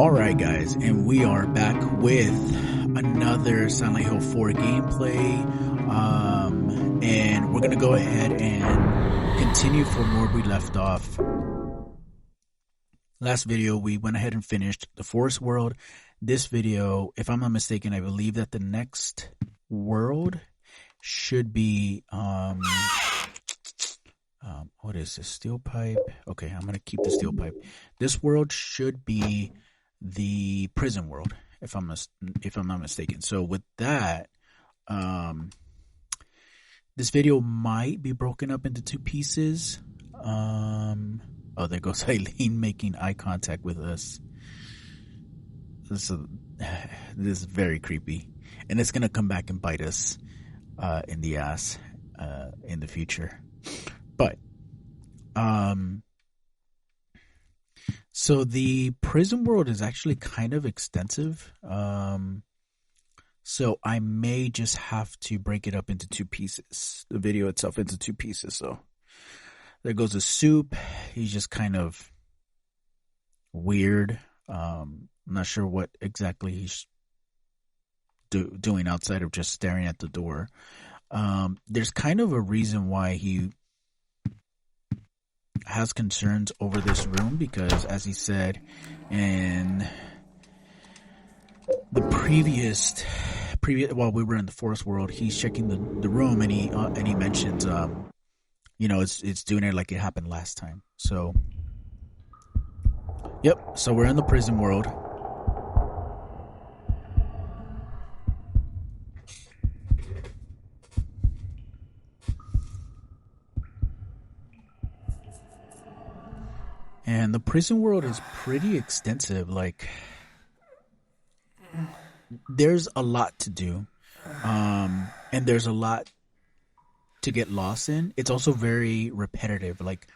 Alright guys, and we are back with another Silent Hill 4 gameplay, and we're gonna go ahead and continue from where we left off. Last video, we went ahead and finished the Forest World. This video, if I'm not mistaken, I believe that the next world should be, what is this, steel pipe? Okay, I'm gonna keep the steel pipe. This world should be the prison world, if I'm not mistaken. So with that, this video might be broken up into two pieces. Oh, there goes Eileen making eye contact with us. This is very creepy, and it's gonna come back and bite us in the ass in the future. But so the prison world is actually kind of extensive. So I may just have to break it up into two pieces, the video itself into two pieces. So there goes the soup. He's just kind of weird. I'm not sure what exactly he's doing outside of just staring at the door. There's kind of a reason why he has concerns over this room, because as he said in the previous while we were in the Forest World, he's checking the room, and he mentions it's doing it like it happened last time. So yep, so we're in the prison world. And the prison world is pretty extensive. Like, there's a lot to do. And there's a lot to get lost in. It's also very repetitive. Like,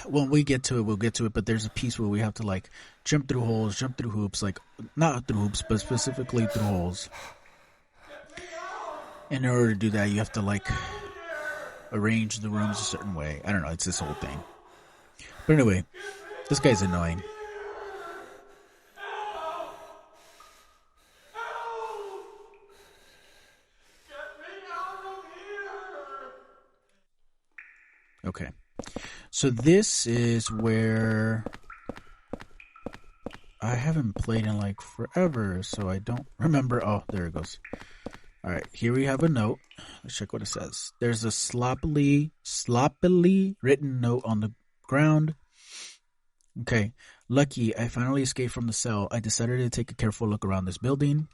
when we get to it, we'll get to it. But there's a piece where we have to, like, jump through holes, jump through hoops. Like, not through hoops, but specifically through holes. And in order to do that, you have to, like, arrange the rooms a certain way. I don't know. It's this whole thing. But anyway, this guy's annoying. Okay. So this is where I haven't played in like forever, so I don't remember. Oh, there it goes. All right, here we have a note. Let's check what it says. There's a sloppily written note on the ground. Okay, lucky, I finally escaped from the cell. I decided to take a careful look around this building.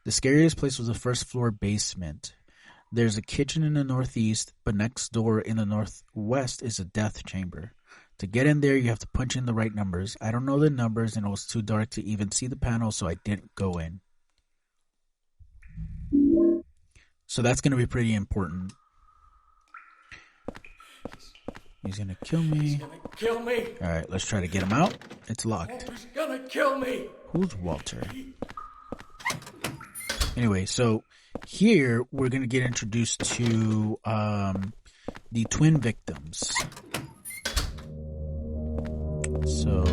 The scariest place was the first floor basement. There's a kitchen in the northeast, but next door in the northwest is a death chamber. To get in there, you have to punch in the right numbers. I don't know the numbers, and it was too dark to even see the panel, so I didn't go in. So that's going to be pretty important. He's gonna kill me. He's gonna kill me. Alright, let's try to get him out. It's locked. Walter's gonna kill me. Who's Walter? Anyway, so here we're gonna get introduced to the twin victims. So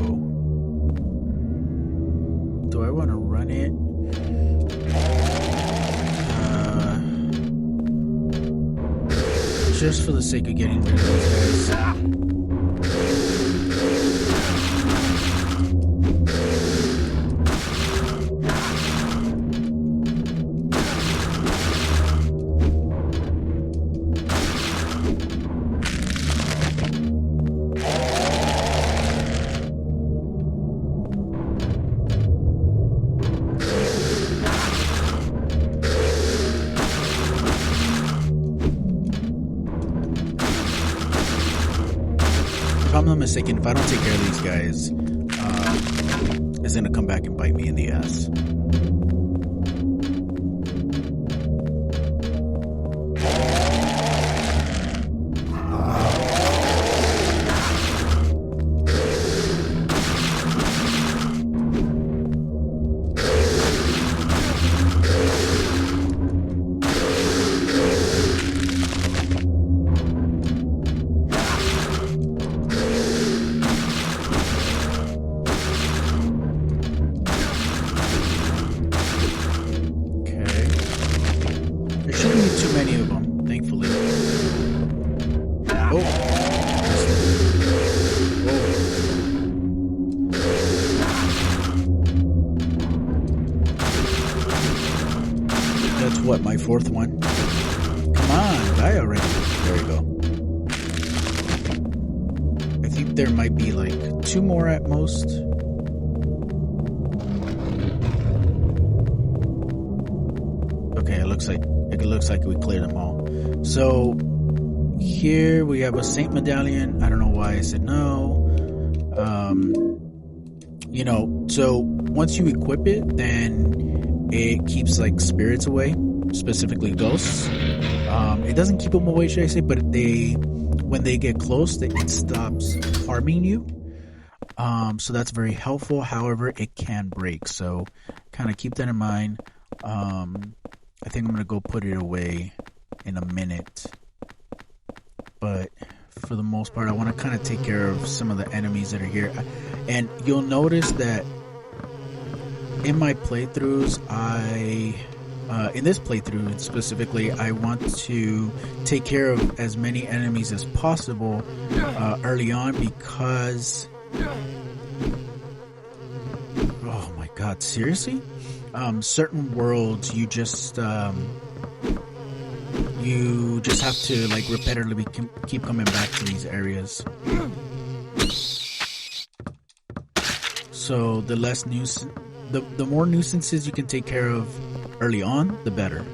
do I want to run it? Just for the sake of getting rid of these guys. If I'm not mistaken, if I don't take care of these guys, it's gonna come back and bite me in the ass. what, my fourth one? Come on, die already. There we go. I think there might be like 2 more at most. Okay, it looks like we cleared them all. So here we have a Saint Medallion. I don't know why I said no. You know, so once you equip it, then it keeps like spirits away, specifically ghosts. It doesn't keep them away, should I say, but when they get close, it stops harming you. So that's very helpful. However, it can break, so kind of keep that in mind. I think I'm gonna go put it away in a minute, but for the most part, I want to kind of take care of some of the enemies that are here. And you'll notice that in my playthroughs, in this playthrough specifically, I want to take care of as many enemies as possible early on, because oh my god, seriously? Certain worlds you just have to like repetitively keep coming back to these areas. So the less the more nuisances you can take care of early on, the better.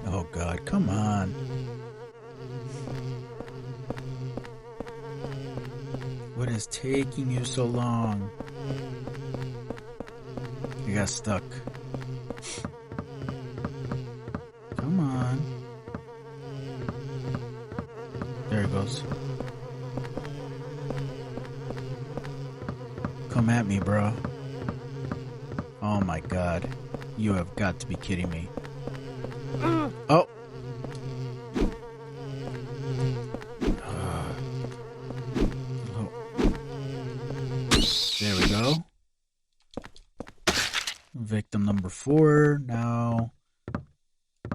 Oh god, come on. What is taking you so long? You got stuck. Come on. There it goes. Come at me, bro. Oh my god. You have got to be kidding me. Oh! There we go. Victim number 4. Now,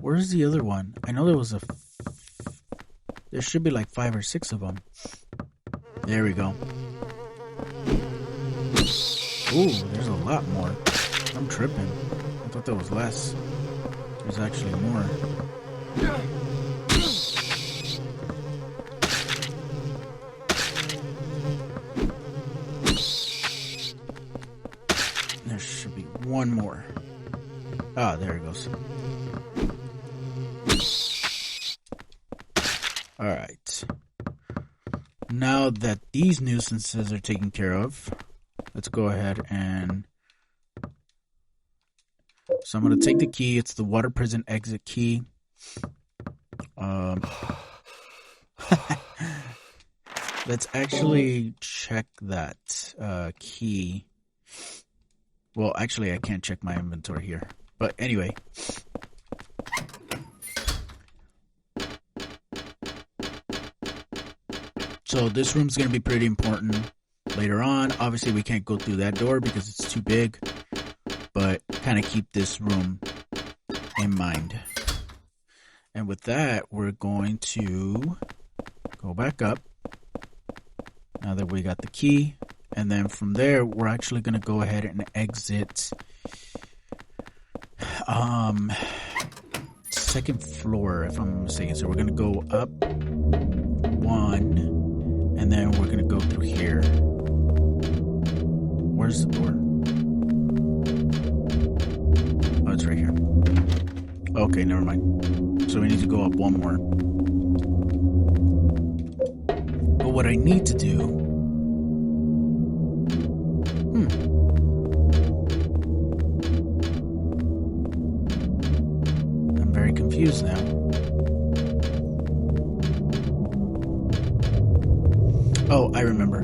where's the other one? I know there was there should be like 5 or 6 of them. There we go. Ooh, there's a lot more. I'm tripping. I thought there was less. There's actually more. There should be one more. Ah, there it goes. Alright. Now that these nuisances are taken care of, let's go ahead and... So I'm going to take the key. It's the water prison exit key. Let's actually check that key. Well, actually, I can't check my inventory here. But anyway. So this room's going to be pretty important later on. Obviously, we can't go through that door because it's too big. But kind of keep this room in mind. And with that, we're going to go back up. Now that we got the key. And then from there, we're actually going to go ahead and exit second floor, if I'm mistaken. So we're going to go up 1, and then we're going to go through here. Where's the door? Oh, it's right here. Okay, never mind. So we need to go up 1 more. But what I need to do... I'm very confused now. Oh, I remember.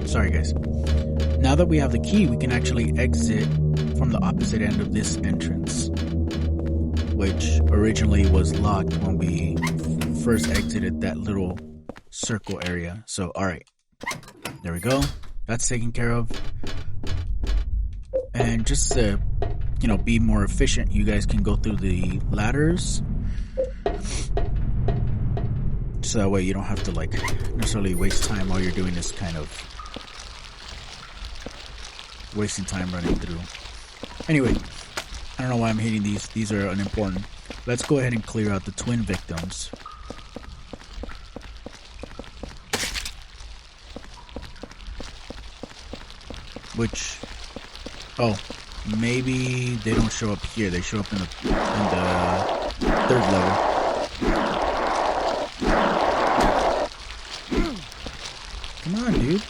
Sorry, guys. Now that we have the key, we can actually exit from the opposite end of this entrance, which originally was locked when we first exited that little circle area. So, alright. There we go. That's taken care of. And just to, be more efficient, you guys can go through the ladders. so that way you don't have to like necessarily waste time while you're doing this kind of wasting time running through. Anyway, I don't know why I'm hitting these. These are unimportant. Let's go ahead and clear out the twin victims. Which, oh, maybe they don't show up here. They show up in the third level. Come on, dude.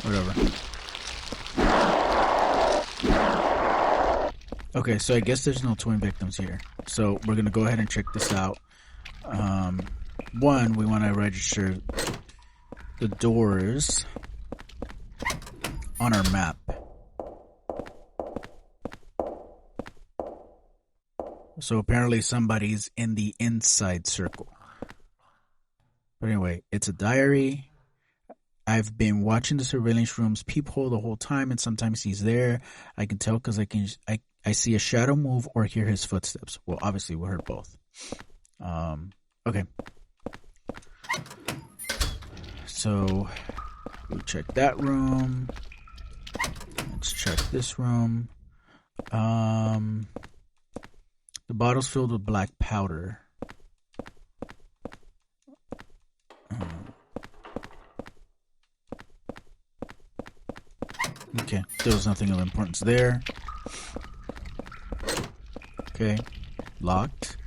Whatever. Okay, so I guess there's no twin victims here. So we're gonna go ahead and check this out. One, we want to register the doors on our map. So apparently somebody's in the inside circle. But anyway, it's a diary. I've been watching the surveillance room's peephole the whole time, and sometimes he's there. I can tell because I see a shadow move or hear his footsteps. Well, obviously we heard both. Okay. So we check that room. Let's check this room. The bottle's filled with black powder. Okay, there was nothing of importance there. Okay, locked.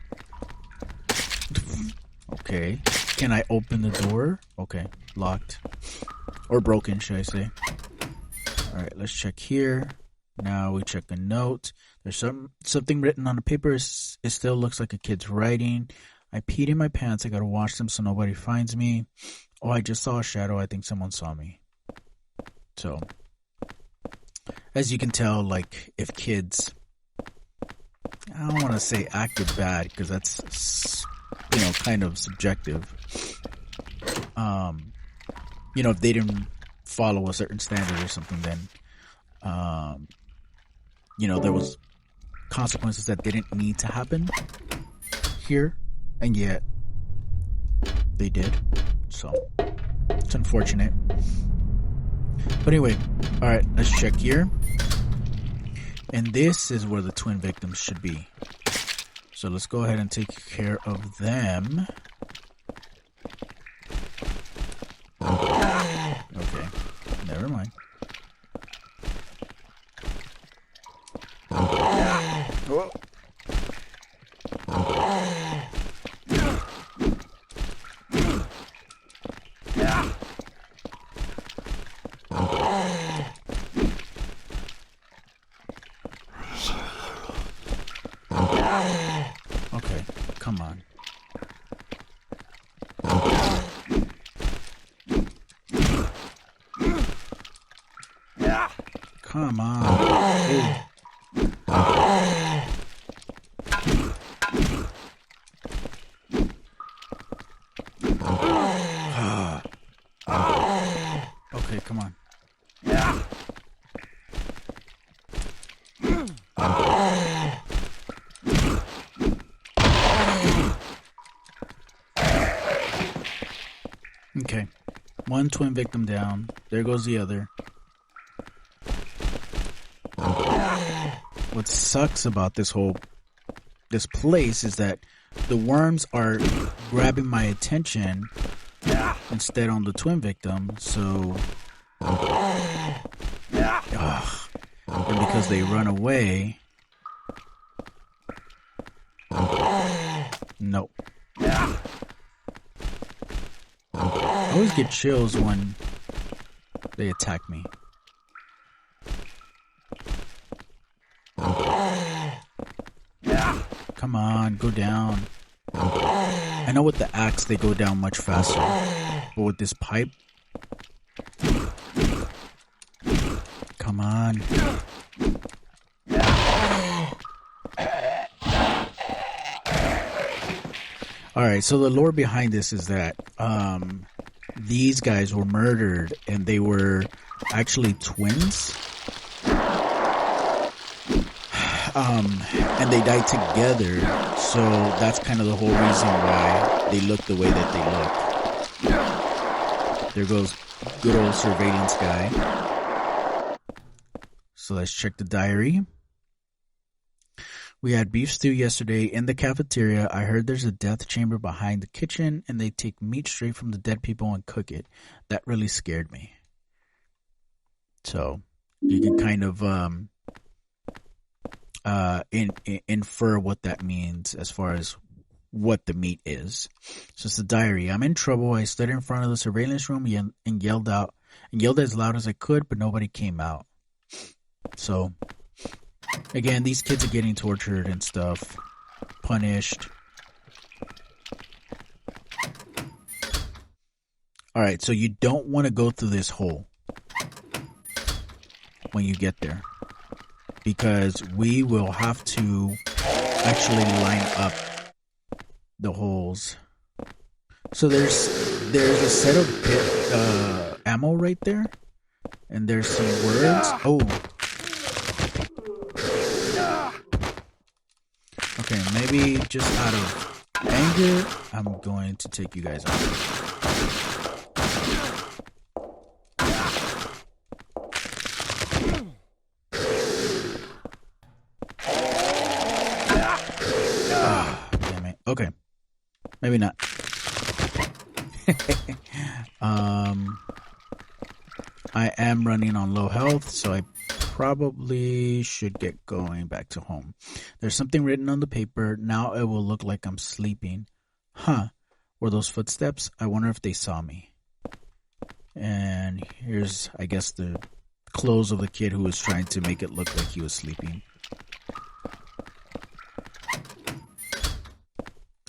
Okay, can I open the door? Okay, locked. Or broken, should I say. Alright, let's check here. Now we check a note. There's something written on the paper. It still looks like a kid's writing. I peed in my pants. I gotta wash them so nobody finds me. Oh, I just saw a shadow. I think someone saw me. So, as you can tell, like, if kids, I don't want to say acted bad because that's, kind of subjective. If they didn't follow a certain standard or something, then, there was consequences that didn't need to happen here, and yet they did. So, it's unfortunate. But anyway, alright, let's check here. And this is where the twin victims should be. So let's go ahead and take care of them. Okay, never mind. Oh. Okay, come on. Come on. Ooh. Okay, come on. Okay, one twin victim down. There goes the other. What sucks about this place is that the worms are grabbing my attention instead on the twin victim, so and because they run away, nope. I always get chills when they attack me. Come on, go down. I know with the axe they go down much faster, but with this pipe, come on. Alright, so the lore behind this is that these guys were murdered, and they were actually twins. And they died together, so that's kind of the whole reason why they look the way that they look. There goes good old surveillance guy. So let's check the diary. We had beef stew yesterday in the cafeteria. I heard there's a death chamber behind the kitchen, and they take meat straight from the dead people and cook it. That really scared me. So you can kind of infer what that means as far as what the meat is. So it's the diary. I'm in trouble. I stood in front of the surveillance room and yelled as loud as I could, but nobody came out. So again, these kids are getting tortured and stuff, punished. All right, so you don't want to go through this hole when you get there, because we will have to actually line up the holes. So there's a set of ammo right there, and there's some words. Oh, okay, maybe just out of anger, I'm going to take you guys out. Okay, maybe not. I am running on low health, so I probably should get going back to home. There's something written on the paper. Now it will look like I'm sleeping. Huh. Were those footsteps? I wonder if they saw me. And here's, I guess, the clothes of the kid who was trying to make it look like he was sleeping.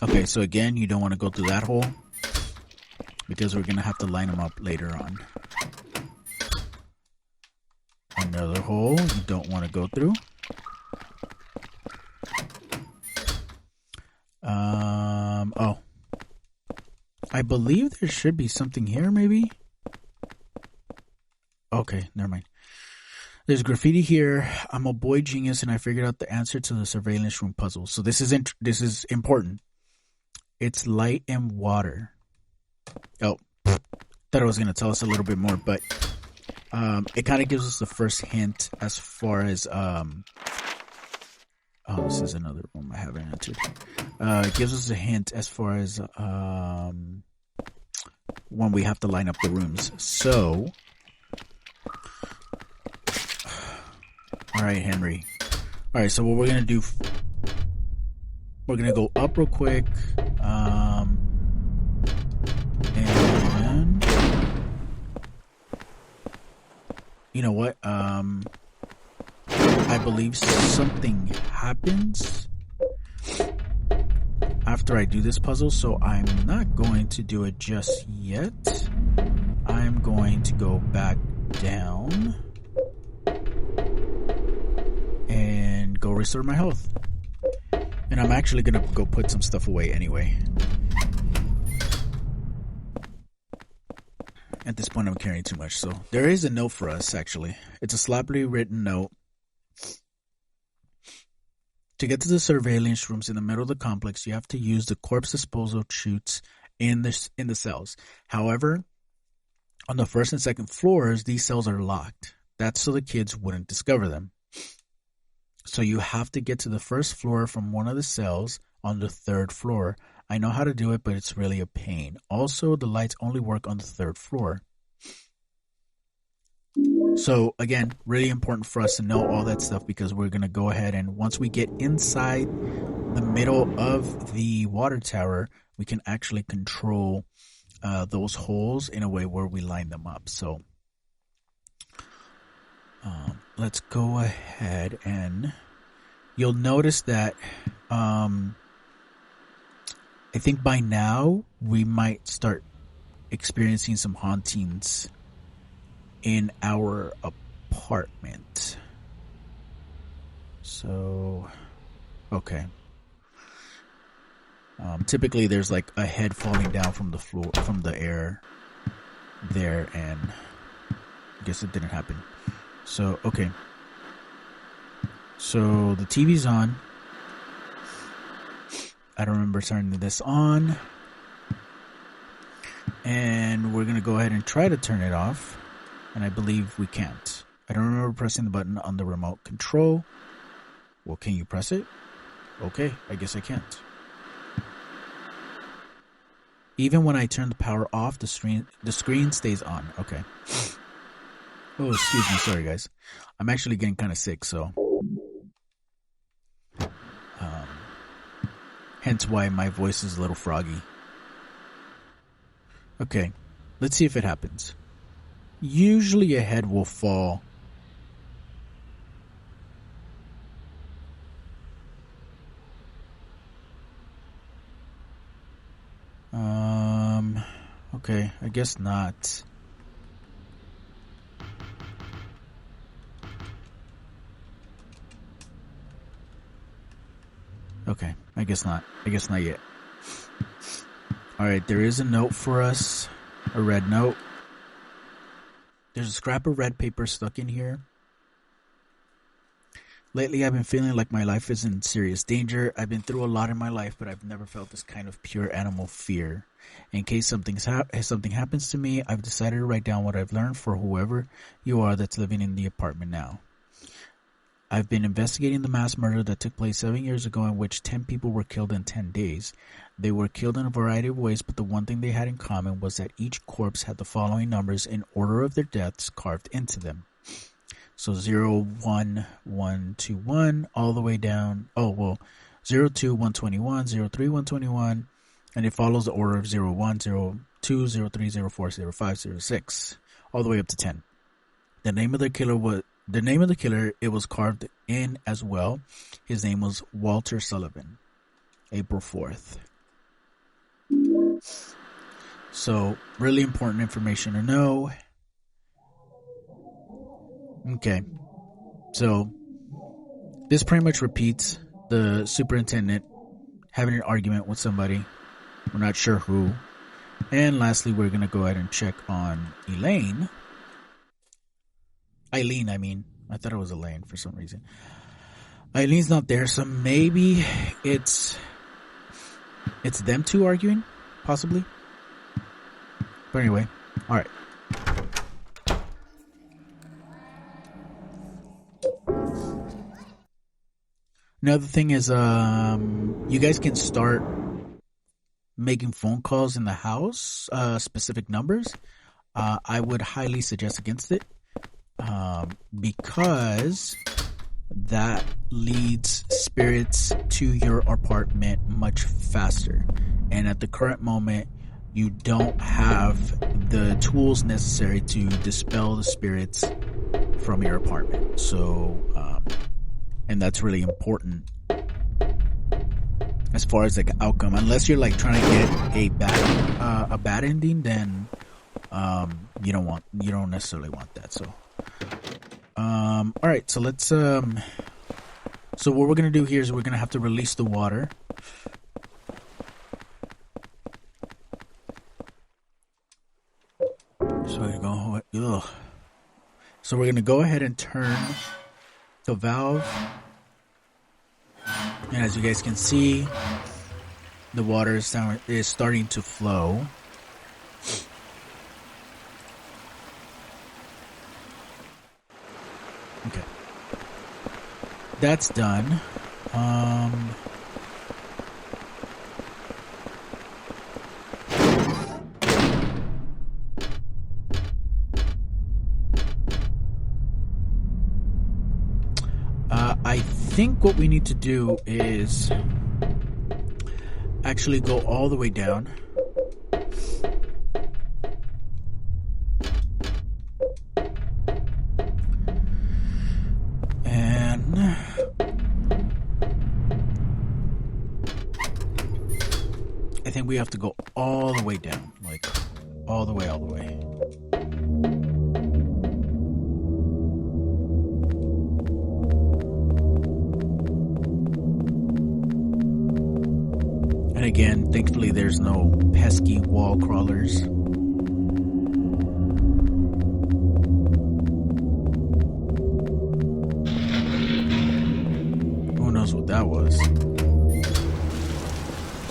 Okay, so again, you don't want to go through that hole, because we're going to have to line them up later on. Another hole you don't want to go through. Oh. I believe there should be something here, maybe? Okay, never mind. There's graffiti here. I'm a boy genius, and I figured out the answer to the surveillance room puzzle. So this is important. It's light and water. Oh, thought I was going to tell us a little bit more, but it kind of gives us the first hint as far as this is another room I haven't entered. It gives us a hint as far as when we have to line up the rooms. So, all right, Henry. All right, so what we're gonna do? We're gonna go up real quick, and you know what? I believe something happens after I do this puzzle, so I'm not going to do it just yet. I'm going to go back down and go restore my health. And I'm actually going to go put some stuff away anyway. At this point, I'm carrying too much. So there is a note for us, actually. It's a sloppily written note. To get to the surveillance rooms in the middle of the complex, you have to use the corpse disposal chutes in the cells. However, on the first and second floors, these cells are locked. That's so the kids wouldn't discover them. So you have to get to the first floor from one of the cells on the third floor. I know how to do it, but it's really a pain. Also, the lights only work on the third floor. So again, really important for us to know all that stuff, because we're going to go ahead and once we get inside the middle of the water tower, we can actually control those holes in a way where we line them up. So let's go ahead, and you'll notice that I think by now we might start experiencing some hauntings in our apartment. So, okay. Typically there's like a head falling down from the floor, from the air. there, and I guess it didn't happen. So, okay. So the TV's on. I don't remember turning this on. And we're going to go ahead and try to turn it off. And I believe we can't. I don't remember pressing the button on the remote control. Well, can you press it? Okay, I guess I can't. Even when I turn the power off, the screen stays on. Okay. Oh, excuse me. Sorry, guys. I'm actually getting kind of sick, so... hence why my voice is a little froggy. Okay, let's see if it happens. Usually a head will fall. Okay, I guess not. Okay, I guess not. I guess not yet. Alright, there is a note for us. A red note. There's a scrap of red paper stuck in here. Lately, I've been feeling like my life is in serious danger. I've been through a lot in my life, but I've never felt this kind of pure animal fear. In case something happens to me, I've decided to write down what I've learned for whoever you are that's living in the apartment now. I've been investigating the mass murder that took place 7 years ago, in which 10 people were killed in 10 days. They were killed in a variety of ways, but the one thing they had in common was that each corpse had the following numbers in order of their deaths carved into them. So 0, 1, 1, 2, 1, all the way down. 0, 2, 121, 0, 3, 121. And it follows the order of 0, 1, 0, 2, 0, 3, 0, 4, 0, 5, 0, 6, all the way up to 10. The name of the killer, it was carved in as well. His name was Walter Sullivan. April 4th. So, really important information to know. Okay. So, this pretty much repeats the superintendent having an argument with somebody. We're not sure who. And lastly, we're going to go ahead and check on Eileen, I mean. I thought it was Elaine for some reason. Eileen's not there, so maybe it's them two arguing, possibly. But anyway, all right. Another thing is, you guys can start making phone calls in the house, specific numbers. I would highly suggest against it. Because that leads spirits to your apartment much faster. And at the current moment, you don't have the tools necessary to dispel the spirits from your apartment. So, and that's really important as far as like outcome. Unless you're like trying to get a bad ending, then you don't necessarily want that. So. All right, so let's, so what we're going to do here is we're going to have to release the water. So we're going to go ahead and turn the valve. And as you guys can see, the water is starting to flow. Okay. That's done. I think what we need to do is actually go all the way down. I think we have to go all the way down, like all the way. And again, thankfully there's no pesky wall crawlers.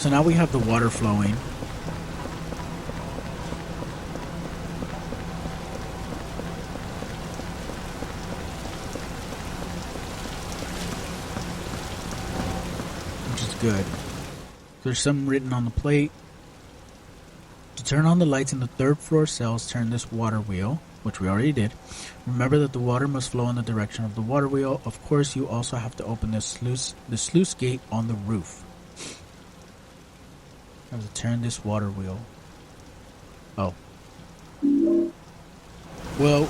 So now we have the water flowing. Which is good. There's some written on the plate. To turn on the lights in the third floor cells, turn this water wheel, which we already did. Remember that the water must flow in the direction of the water wheel. Of course, you also have to open the sluice gate on the roof. I have to turn this water wheel. Oh. Well,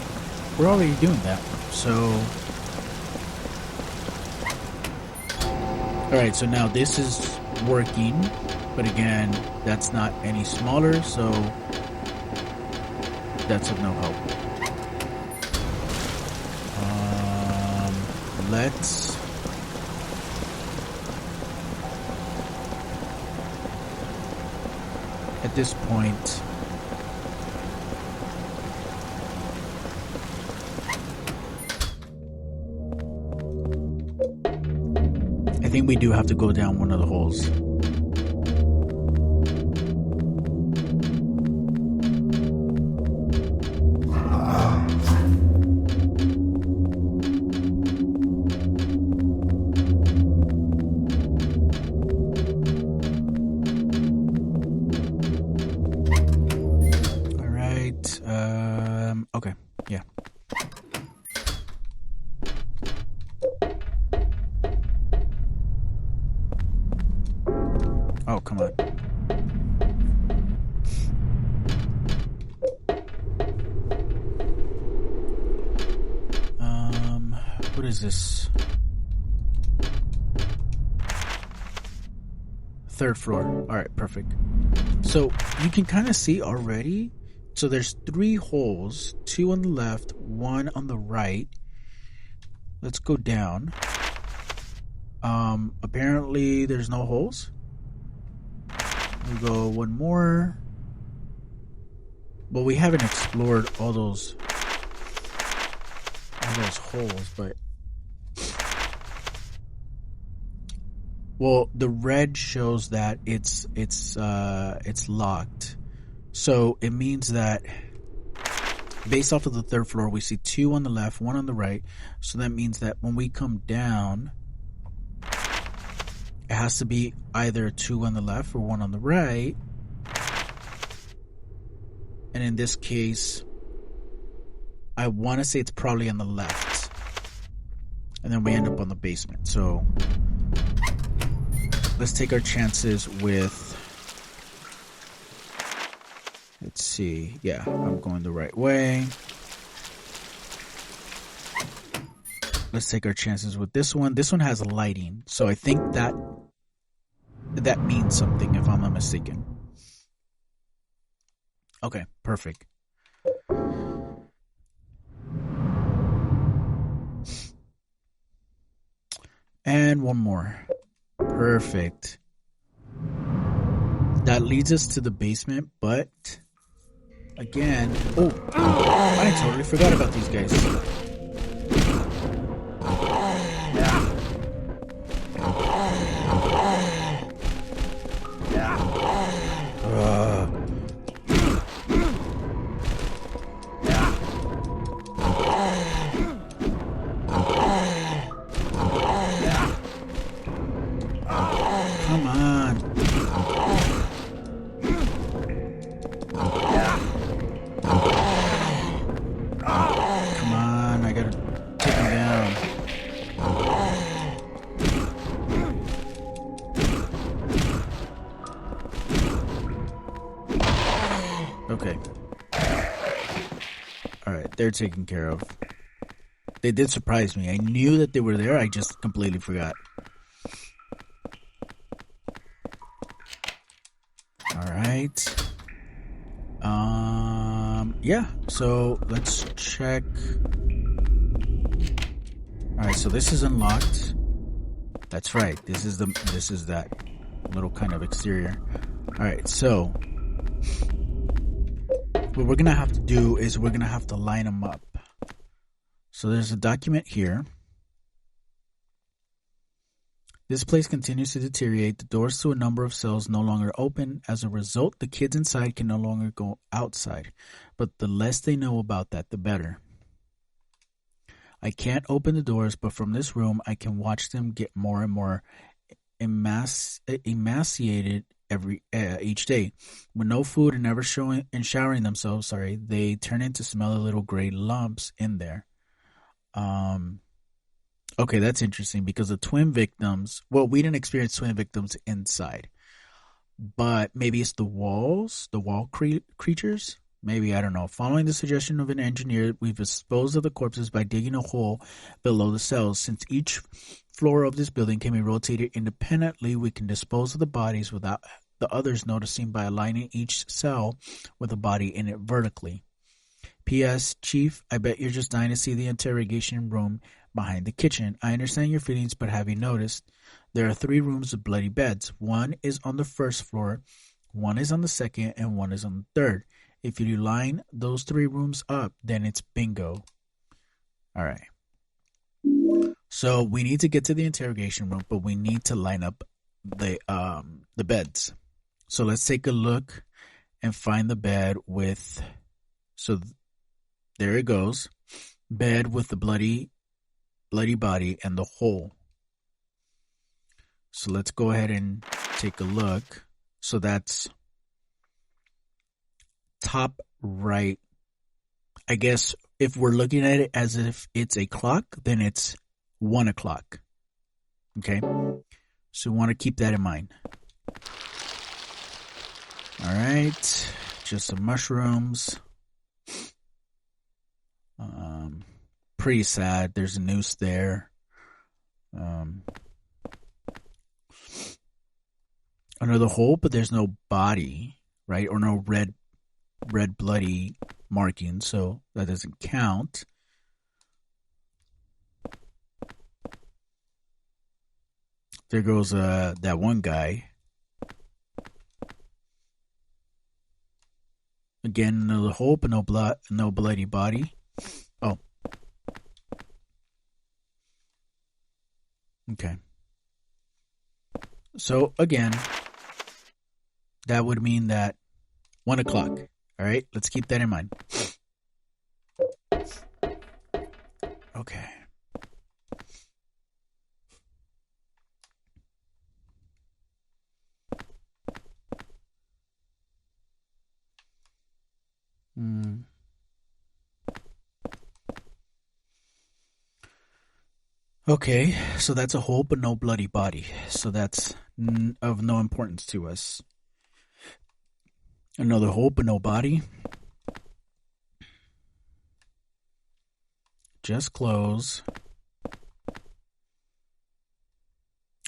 we're already doing that, so... Alright, so now this is working, but again, that's not any smaller, so that's of no help. Let's... At this point, I think we do have to go down one of the holes. Okay, yeah. Oh, come on. What is this? Third floor. Alright, perfect. So, you can kind of see already. So there's 3 holes, 2 on the left, 1 on the right. Let's go down. Apparently there's no holes. We go 1 more. Well, we haven't explored all those holes, but well, the red shows that it's locked. So it means that based off of the third floor, we see 2 on the left, 1 on the right. So that means that when we come down, it has to be either 2 on the left or 1 on the right. And in this case, I want to say it's probably on the left. And then we end up on the basement. So let's take our chances with... Let's see. Yeah, I'm going the right way. Let's take our chances with this one. This one has lighting, so I think that means something, if I'm not mistaken. Okay, perfect. And one more. Perfect. That leads us to the basement, but again, oh, I totally forgot about these guys. Come on. Come on, I gotta take him down. Okay. Alright, they're taken care of. They did surprise me. I knew that they were there, I just completely forgot. Alright. Yeah, so let's check. Alright, so this is unlocked. That's right. This is that little kind of exterior. Alright, so what we're gonna have to do is we're gonna have to line them up. So there's a document here. This place continues to deteriorate. The doors to a number of cells no longer open. As a result, the kids inside can no longer go outside. But the less they know about that, the better. I can't open the doors, but from this room, I can watch them get more and more emaciated each day. With no food and never showering themselves, they turn into smelly little gray lumps in there. Okay, that's interesting because the twin victims, well, we didn't experience twin victims inside, but maybe it's the wall creatures. Maybe, I don't know. Following the suggestion of an engineer, we've disposed of the corpses by digging a hole below the cells. Since each floor of this building can be rotated independently, we can dispose of the bodies without the others noticing by aligning each cell with a body in it vertically. P.S. Chief, I bet you're just dying to see the interrogation room behind the kitchen. I understand your feelings, but have you noticed? There are 3 rooms with bloody beds. One is on the first floor, one is on the second, and one is on the third. If you line those 3 rooms up, then it's bingo. All right. So we need to get to the interrogation room, but we need to line up the beds. So let's take a look and find the bed with. So there it goes. Bed with the bloody body and the hole. So let's go ahead and take a look. So that's top right. I guess if we're looking at it as if it's a clock, then it's 1 o'clock. Okay. So we want to keep that in mind. All right. Just some mushrooms. Pretty sad. There's a noose there. Another hole, but there's no body, right? Or no red bloody marking, so that doesn't count. There goes that one guy. Again, another hole, but no bloody body. Oh. Okay. So again, that would mean that 1 o'clock. All right, let's keep that in mind. Okay. Okay, so that's a hole but no bloody body. So that's of no importance to us. Another hole but no body. Just close.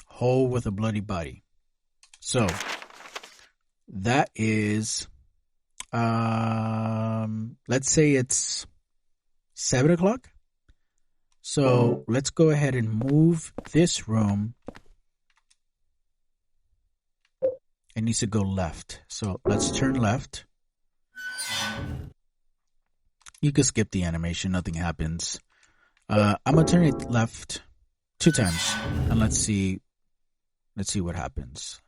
Hole with a bloody body. So that is, let's say it's 7 o'clock. So let's go ahead and move this room. It needs to go left. So let's turn left. You can skip the animation. Nothing happens. I'm going to turn it left 2 times. And let's see what happens.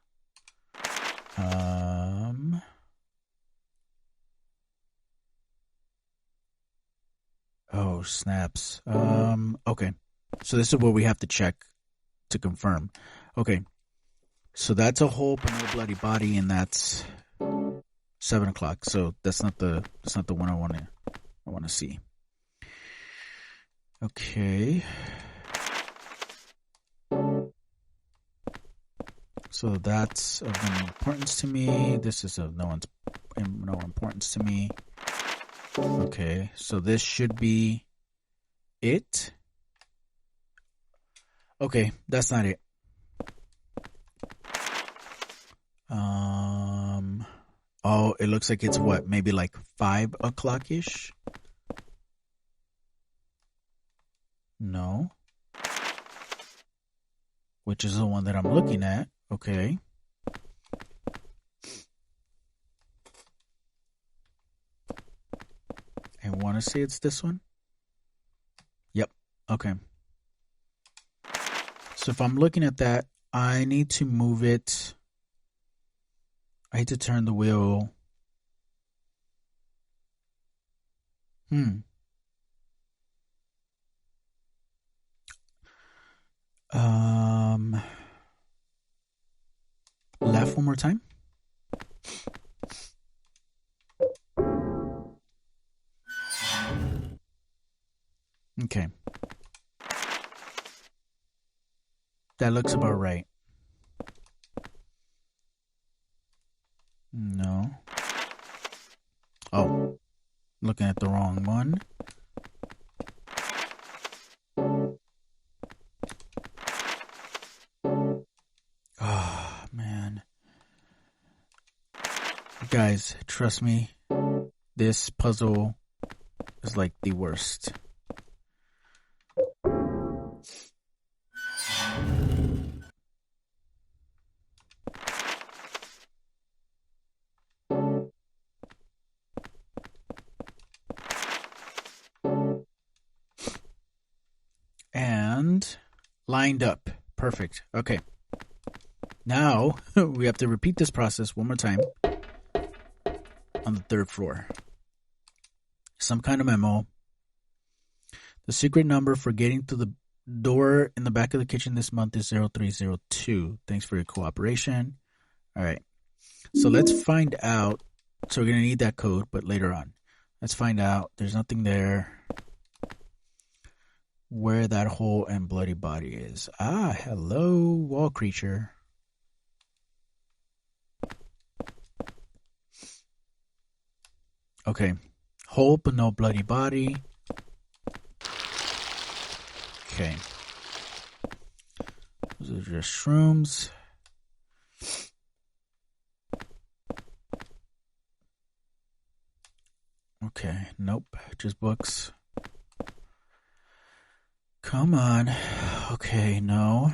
Oh, snaps. Okay. So this is where we have to check to confirm. Okay. So that's a hole but no bloody body, and that's 7 o'clock. So that's not the one I want to see. Okay. So that's of no importance to me. This is of no importance to me. Okay, so this should be it. Okay, that's not it. Oh, it looks like it's what, maybe like 5 o'clock-ish? No. Which is the one that I'm looking at. Okay. I want to say it's this one. Yep. Okay. So if I'm looking at that, I need to move it. I need to turn the wheel. Left one more time. Okay. That looks about right. No. Oh. Looking at the wrong one. Oh, man. Guys, trust me. This puzzle is like the worst. And lined up. Perfect. Okay. Now we have to repeat this process one more time on the third floor. Some kind of memo. The secret number for getting to the door in the back of the kitchen this month is 0302. Thanks for your cooperation. All right. So let's find out. So we're going to need that code, but later on. Let's find out. There's nothing there. Where that whole and bloody body is. Ah, hello, wall creature. Okay. Hole, but no bloody body. Okay. Those are just shrooms. Okay, nope. Just books. Come on. Okay, no.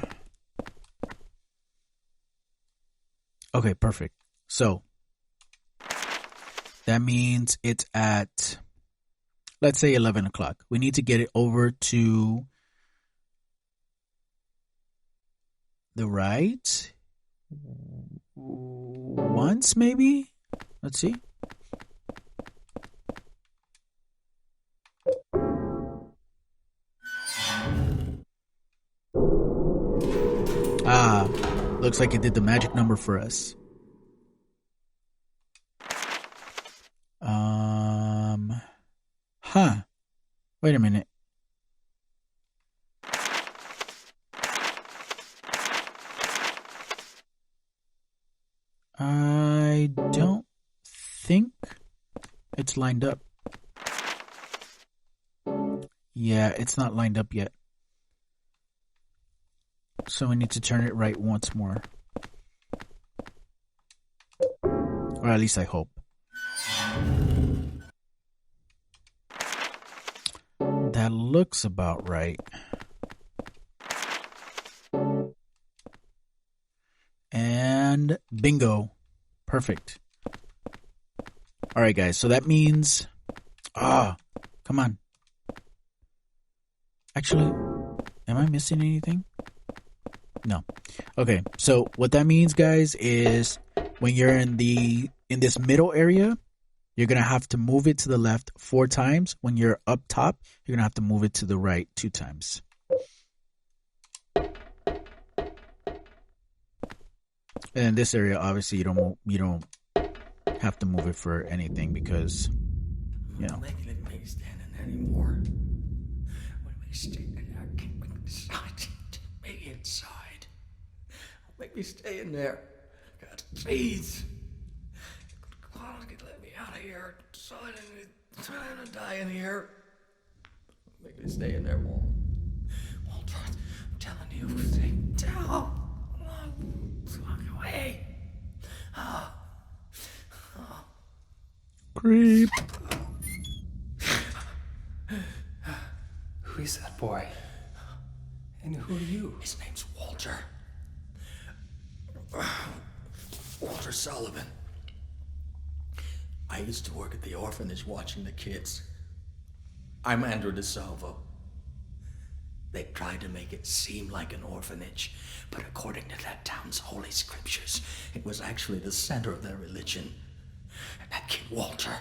Okay, perfect. So, that means it's at, let's say 11 o'clock. We need to get it over to the right. Once, maybe? Let's see. Ah, looks like it did the magic number for us. Huh. Wait a minute. I don't think it's lined up. Yeah, it's not lined up yet. So we need to turn it right once more. Or at least I hope. That looks about right. And bingo. Perfect. All right, guys. So that means... come on. Actually, am I missing anything? No. Okay. So what that means, guys, is when you're in this middle area, you're going to have to move it to the left 4 times. When you're up top, you're going to have to move it to the right 2 times. And in this area, obviously, you don't have to move it for anything because, you know. Making it make standing anymore. When we stay in there, can't make me inside. Take me inside. Make me stay in there. God, please. Come on, let me out of here. So I didn't die in here. Make me stay in there, Walter. Walter, I'm telling you, stay down. Walk away. Creep. Who is that boy? And who are you? His name's Walter. Walter Sullivan. I used to work at the orphanage watching the kids. I'm Andrew DeSalvo. They tried to make it seem like an orphanage, but according to that town's holy scriptures, it was actually the center of their religion. And that kid Walter,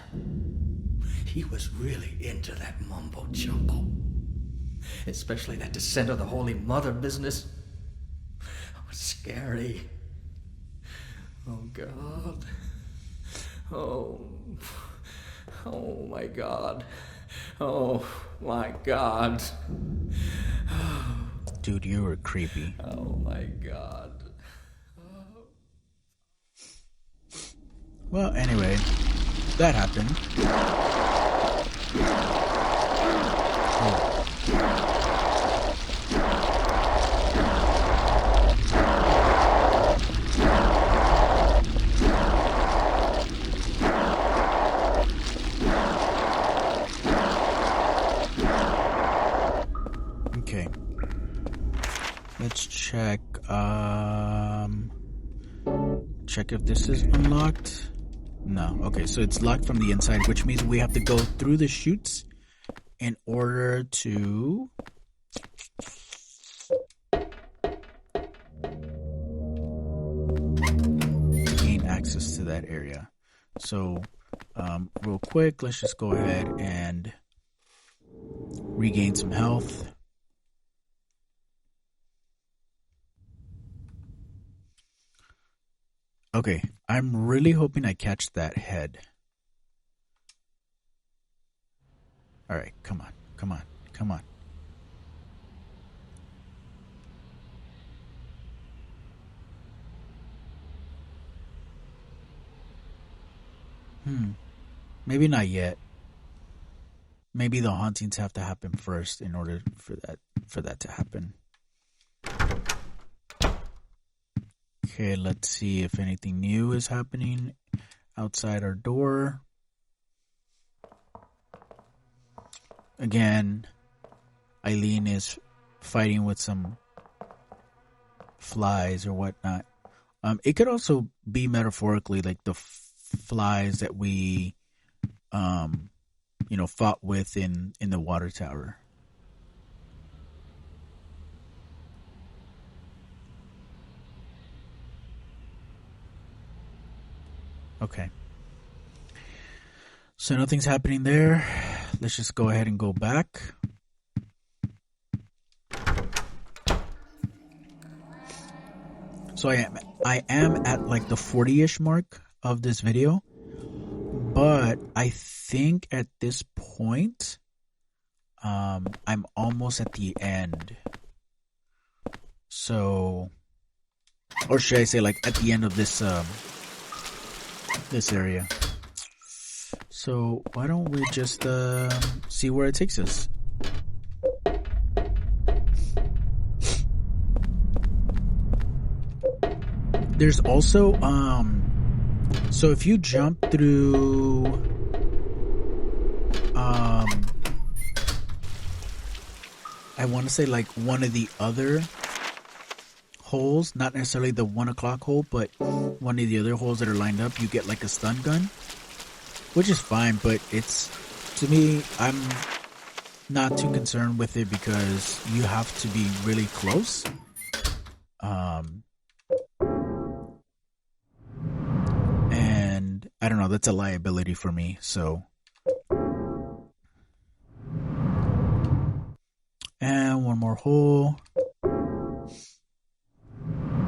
he was really into that mumbo jumbo. Especially that descent of the Holy Mother business. It was scary. Oh, God. Oh my God. Oh my God. Dude, you were creepy. Oh my God. Well, anyway, that happened. Oh. Okay. Let's check. Check if this is unlocked. No. Okay, so it's locked from the inside, which means we have to go through the chutes in order to gain access to that area. So, real quick, let's just go ahead and regain some health. Okay, I'm really hoping I catch that head. Alright, come on, come on, come on. Maybe not yet. Maybe the hauntings have to happen first in order for that to happen. Okay, let's see if anything new is happening outside our door. Again, Eileen is fighting with some flies or whatnot. It could also be metaphorically like the flies that we, fought with in the water tower. Okay. So nothing's happening there. Let's just go ahead and go back. So I am at like the 40-ish mark of this video, but I think at this point, I'm almost at the end. So, or should I say like at the end of this area. So why don't we just see where it takes us? There's also so if you jump through I want to say like one of the other holes, not necessarily the 1 o'clock hole, but one of the other holes that are lined up, you get like a stun gun, which is fine, but it's, to me, I'm not too concerned with it because you have to be really close. And I don't know, that's a liability for me, so. And one more hole.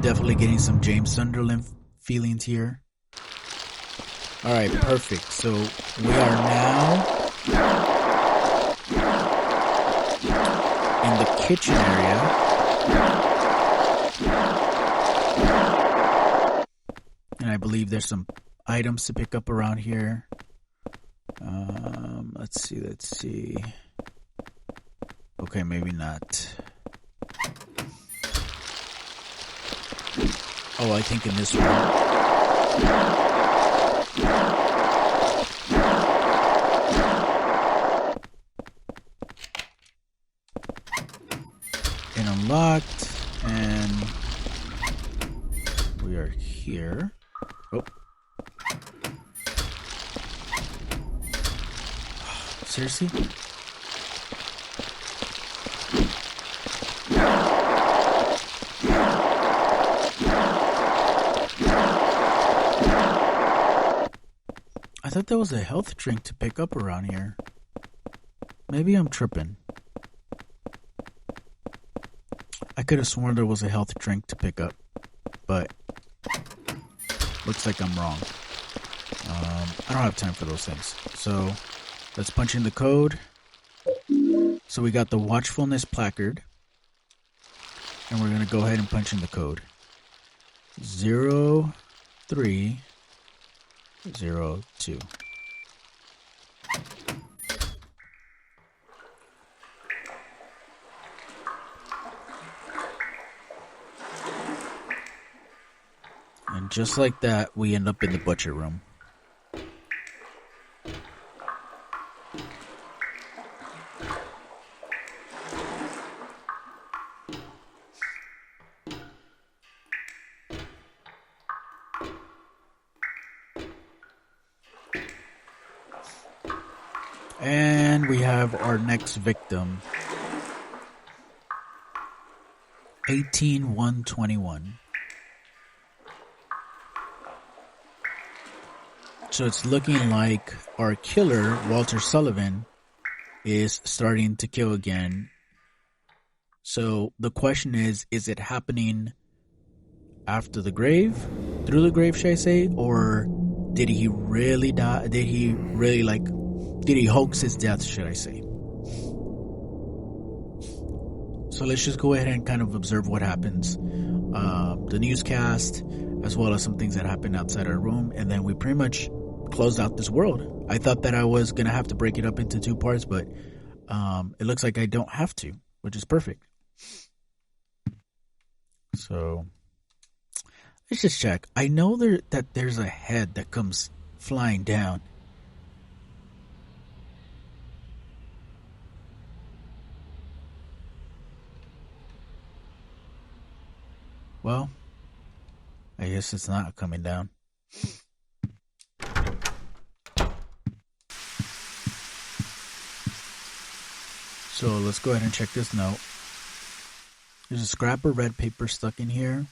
Definitely getting some James Sunderland feelings here. Alright, perfect. So we are now in the kitchen area. And I believe there's some items to pick up around here. Let's see. Okay, maybe not. Oh, I think in this one. And unlocked. And we are here. Oh. Seriously? thought there was a health drink to pick up around here. Maybe I'm tripping. I could have sworn there was a health drink to pick up, but looks like I'm wrong. I don't have time for those things. So let's punch in the code. So we got the watchfulness placard. And we're going to go ahead and punch in the code. 0302. And just like that, we end up in the butcher room. And we have our next victim. 18121. So it's looking like our killer, Walter Sullivan, is starting to kill again. So the question is it happening after the grave? Through the grave, should I say? Or did he really die? Did he hoax his death, should I say? So let's just go ahead and kind of observe what happens. The newscast, as well as some things that happened outside our room, and then we pretty much closed out this world. I thought that I was going to have to break it up into 2 parts, but it looks like I don't have to, which is perfect. So let's just check. I know that there's a head that comes flying down. Well, I guess it's not coming down. So let's go ahead and check this note. There's a scrap of red paper stuck in here.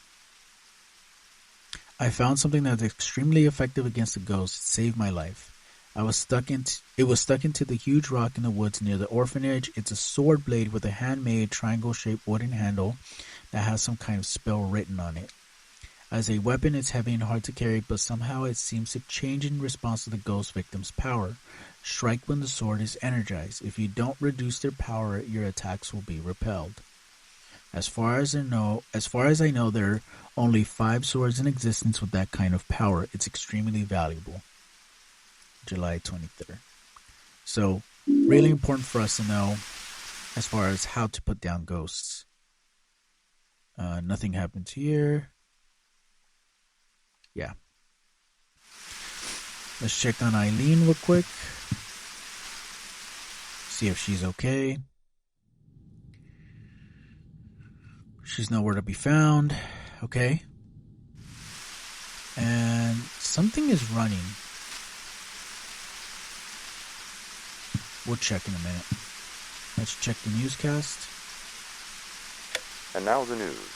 I found something that's extremely effective against the ghost. It saved my life. It was stuck into the huge rock in the woods near the orphanage. It's a sword blade with a handmade triangle-shaped wooden handle that has some kind of spell written on it. As a weapon, it's heavy and hard to carry, but somehow it seems to change in response to the ghost victim's power. Strike when the sword is energized. If you don't reduce their power, your attacks will be repelled. As far as I know, there are only 5 swords in existence with that kind of power. It's extremely valuable. July 23rd. So, really important for us to know as far as how to put down ghosts. Nothing happens here. Yeah. Let's check on Eileen real quick. See if she's okay. She's nowhere to be found. Okay. And something is running. We'll check in a minute. Let's check the newscast. And now the news.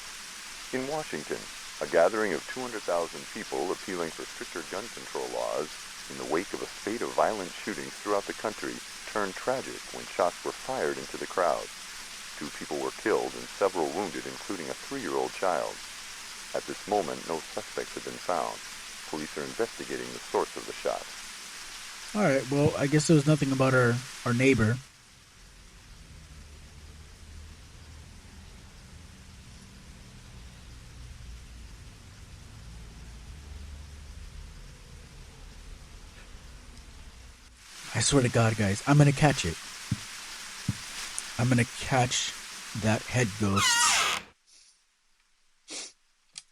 In Washington, a gathering of 200,000 people appealing for stricter gun control laws in the wake of a spate of violent shootings throughout the country turned tragic when shots were fired into the crowd. 2 people were killed and several wounded, including a 3-year-old child. At this moment, no suspects have been found. Police are investigating the source of the shots. Alright, well, I guess there was nothing about our neighbor. I swear to God, guys, I'm gonna catch it. I'm gonna catch that head ghost.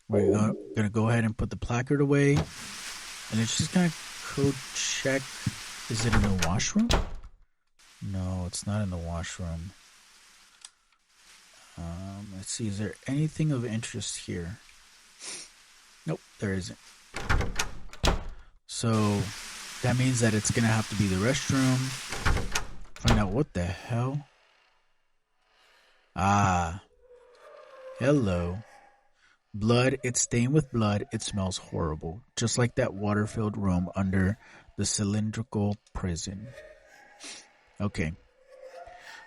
We're gonna go ahead and put the placard away. And it's just gonna code check. Is it in the washroom? No, it's not in the washroom. Let's see, is there anything of interest here? Nope, there isn't. So that means that it's gonna have to be the restroom. Find out what the hell. Ah. Hello. Blood, it's stained with blood. It smells horrible. Just like that water-filled room under The cylindrical prison. Okay.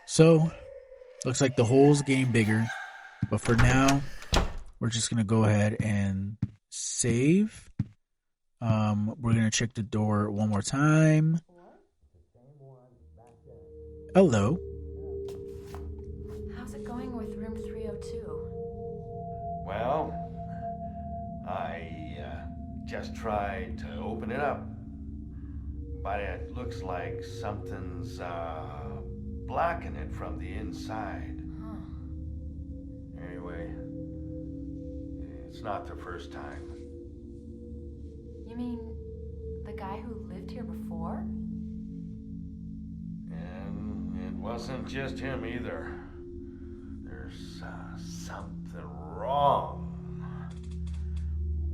So, looks like the hole's getting bigger. But for now, we're just going to go ahead and save. We're going to check the door one more time. Hello. How's it going with room 302? Well, I just tried to open it up, but it looks like something's blocking it from the inside. Huh. Anyway, it's not the first time. You mean the guy who lived here before? And it wasn't just him either. There's something wrong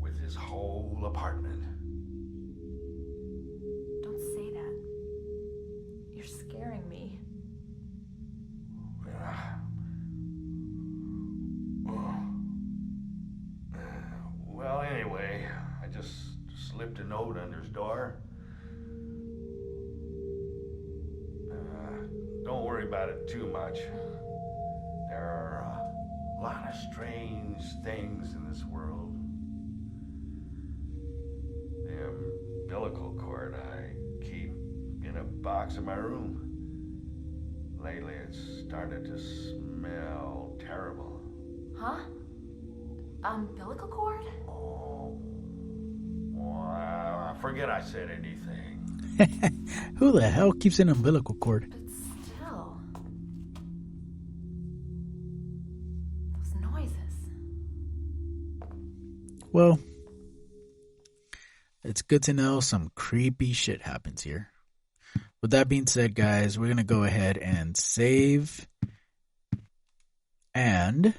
with his whole apartment. Don't say that. You're scaring me. Well, anyway, I just slipped a note under his door. Don't worry about it too much. There are a lot of strange things in this world. The umbilical cord I keep in a box in my room. Lately it's started to smell terrible. Huh? Umbilical cord? Oh, well, I forget I said anything. Who the hell keeps an umbilical cord? But still. Those noises. Well, it's good to know some creepy shit happens here. With that being said, guys, we're going to go ahead and save. And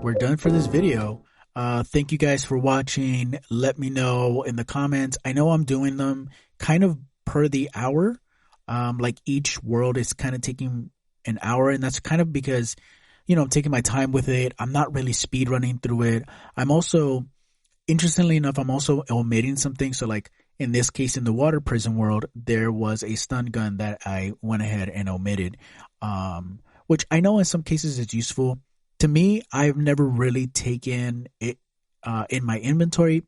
we're done for this video. Thank you guys for watching. Let me know in the comments. I know I'm doing them kind of per the hour. Like each world is kind of taking an hour, and that's kind of because, you know, I'm taking my time with it. I'm not really speed running through it. I'm also, interestingly enough, I'm also omitting some things. So like in this case, in the water prison world, there was a stun gun that I went ahead and omitted, which I know in some cases it's useful. To me, I've never really taken it in my inventory,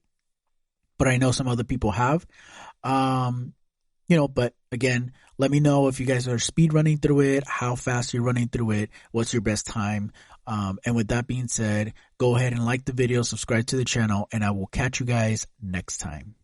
but I know some other people have. You know, but again, let me know if you guys are speed running through it, how fast you're running through it, what's your best time. And with that being said, go ahead and like the video, subscribe to the channel, and I will catch you guys next time.